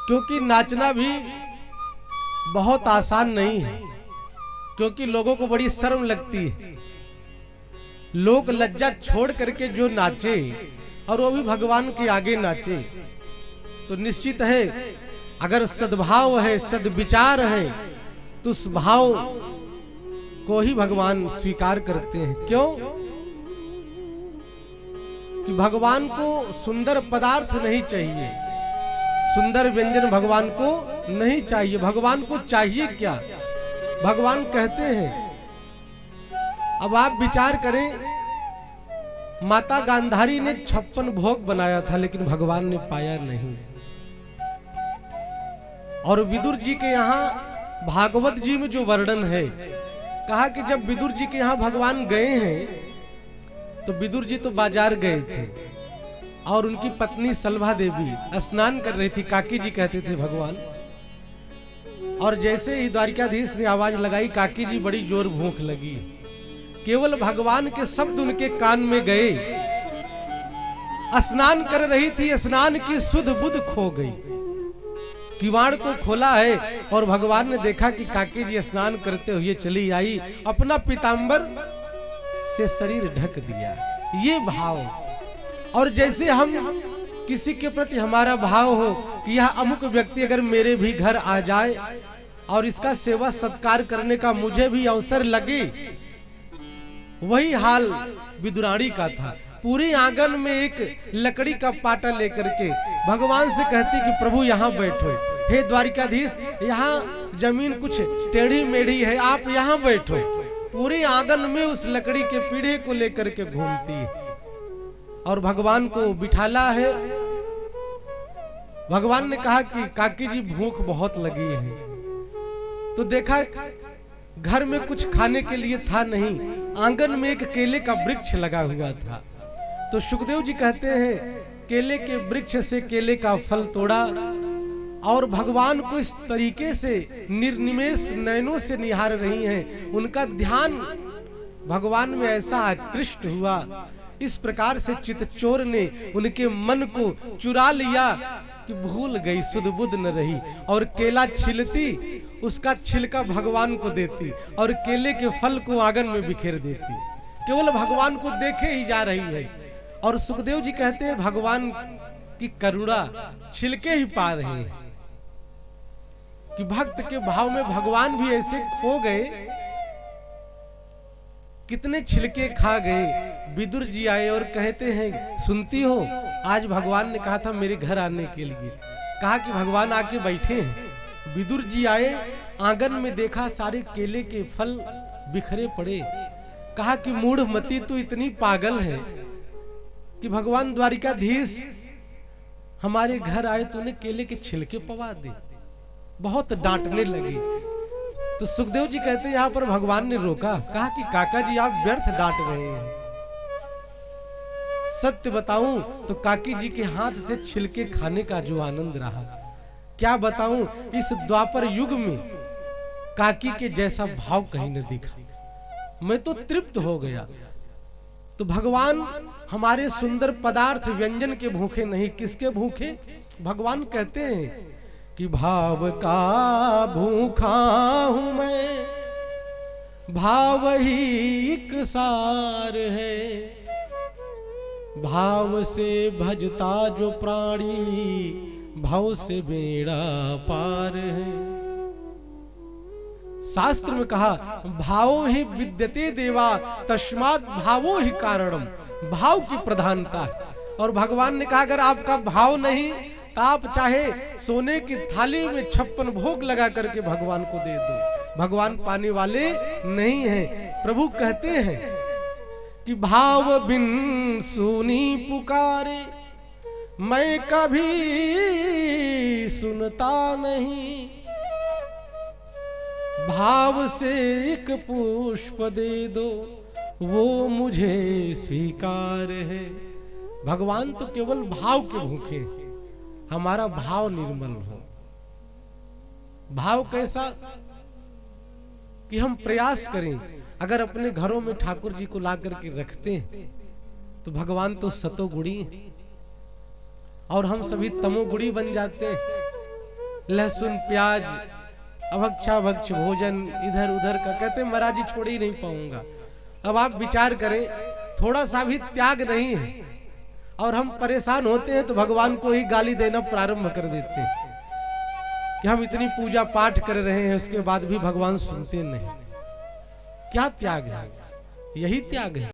क्योंकि नाचना भी बहुत आसान नहीं है, क्योंकि लोगों को बड़ी शर्म लगती है। लोग लज्जा छोड़ करके जो नाचे और वो भी भगवान के आगे नाचे, तो निश्चित है अगर सद्भाव है, सद्विचार है, तो उस भाव को ही भगवान स्वीकार करते हैं। क्यों? कि भगवान को सुंदर पदार्थ नहीं चाहिए, सुंदर व्यंजन भगवान को नहीं चाहिए। भगवान को चाहिए क्या? भगवान कहते हैं, अब आप विचार करें, माता गांधारी ने 56 भोग बनाया था, लेकिन भगवान ने पाया नहीं। और विदुर जी के यहाँ भागवत जी में जो वर्णन है, कहा कि जब विदुर जी के यहाँ भगवान गए हैं, तो विदुर जी तो बाजार गए थे और उनकी पत्नी सलभा देवी स्नान कर रही थी। काकी जी कहते थे भगवान। और जैसे ही द्वारिकाधीश ने आवाज लगाई, काकी जी बड़ी जोर भूख लगी, केवल भगवान के शब्द उनके कान में गए। स्नान कर रही थी, स्नान की सुध बुध खो गई। किवाड़ को खोला है और भगवान ने देखा कि काकी जी स्नान करते हुए चली आई, अपना पीतांबर से शरीर ढक दिया। ये भाव। और जैसे हम किसी के प्रति हमारा भाव हो कि यह अमुक व्यक्ति अगर मेरे भी घर आ जाए और इसका सेवा सत्कार करने का मुझे भी अवसर लगे, वही हाल विदुराणी का था। पूरे आंगन में एक लकड़ी का पाटा लेकर के भगवान से कहती कि प्रभु यहाँ बैठो, हे द्वारिकाधीश, यहाँ जमीन कुछ टेढ़ी मेढ़ी है, आप यहाँ बैठो। पूरे आंगन में उस लकड़ी के पीढ़े को लेकर के घूमती है और भगवान को बिठाला है। भगवान ने कहा कि काकी जी भूख बहुत लगी है, तो देखा घर में कुछ खाने के लिए था नहीं, आंगन में एक केले का वृक्ष लगा हुआ था। तो सुखदेव जी कहते हैं, केले के वृक्ष से केले का फल तोड़ा और भगवान को इस तरीके से निर्निमेष नयनों से निहार रही हैं। उनका ध्यान भगवान में ऐसा आकृष्ट हुआ, इस प्रकार से चितचोर ने उनके मन को चुरा लिया कि भूल गई, सुध बुध न रही। और केला छिलती, उसका छिलका भगवान को देती और केले के फल को आंगन में बिखेर देती। केवल भगवान को देखे ही जा रही है। और सुखदेव जी कहते हैं, भगवान की करुणा छिलके ही पा रहे हैं कि भक्त के भाव में भगवान भी ऐसे खो गए, कितने छिलके खा गए। विदुर जी आए और कहते हैं, सुनती हो, आज भगवान ने कहा था मेरे घर आने के लिए। कहा कि भगवान आके बैठे हैं। विदुर जी आए, आंगन में देखा सारे केले के फल बिखरे पड़े। कहा कि मूढ़मती तू इतनी पागल है कि भगवान द्वारिकाधीश हमारे घर आए तो उन्हें केले के छिलके पवा दे। बहुत डांटने लगे। तो सुखदेव जी कहते हैं, यहां पर भगवान ने रोका, कहा कि काका जी आप व्यर्थ डांट रहे हैं। सत्य बताऊं तो काकी जी के हाथ से छिलके खाने का जो आनंद रहा, क्या बताऊं, इस द्वापर युग में काकी के जैसा भाव कहीं न दिखा। मैं तो तृप्त हो गया। तो भगवान हमारे सुंदर पदार्थ व्यंजन के भूखे नहीं, किसके भूखे? भगवान कहते हैं कि भाव का भूखा हूं मैं, भाव ही एक सार है, भाव से भजता जो प्राणी, भाव से बेड़ा पार है। शास्त्र में कहा, भावो ही विद्यते देवा तस्मात् भावो ही कारणम। भाव की प्रधानता है। और भगवान ने कहा, अगर आपका भाव नहीं तो आप चाहे सोने की थाली में 56 भोग लगा करके भगवान को दे दो, भगवान पाने वाले नहीं हैं। प्रभु कहते हैं कि भाव बिन सुनी पुकारे, मैं कभी सुनता नहीं, भाव से एक पुष्प दे दो, वो मुझे स्वीकार है। भगवान तो केवल भाव के भूखे हैं। हमारा भाव निर्मल हो। भाव कैसा? कि हम प्रयास करें, अगर अपने घरों में ठाकुर जी को ला करके रखते हैं तो भगवान तो सतोगुणी और हम सभी तमोगुणी बन जाते हैं। लहसुन प्याज अभक्षाभक्ष भोजन इधर उधर का, कहते महाराज जी छोड़ ही नहीं पाऊंगा। अब आप विचार करें, थोड़ा सा भी त्याग नहीं है और हम परेशान होते हैं तो भगवान को ही गाली देना प्रारंभ कर देते हैं कि हम इतनी पूजा पाठ कर रहे हैं उसके बाद भी भगवान सुनते नहीं। क्या त्याग है? यही त्याग है।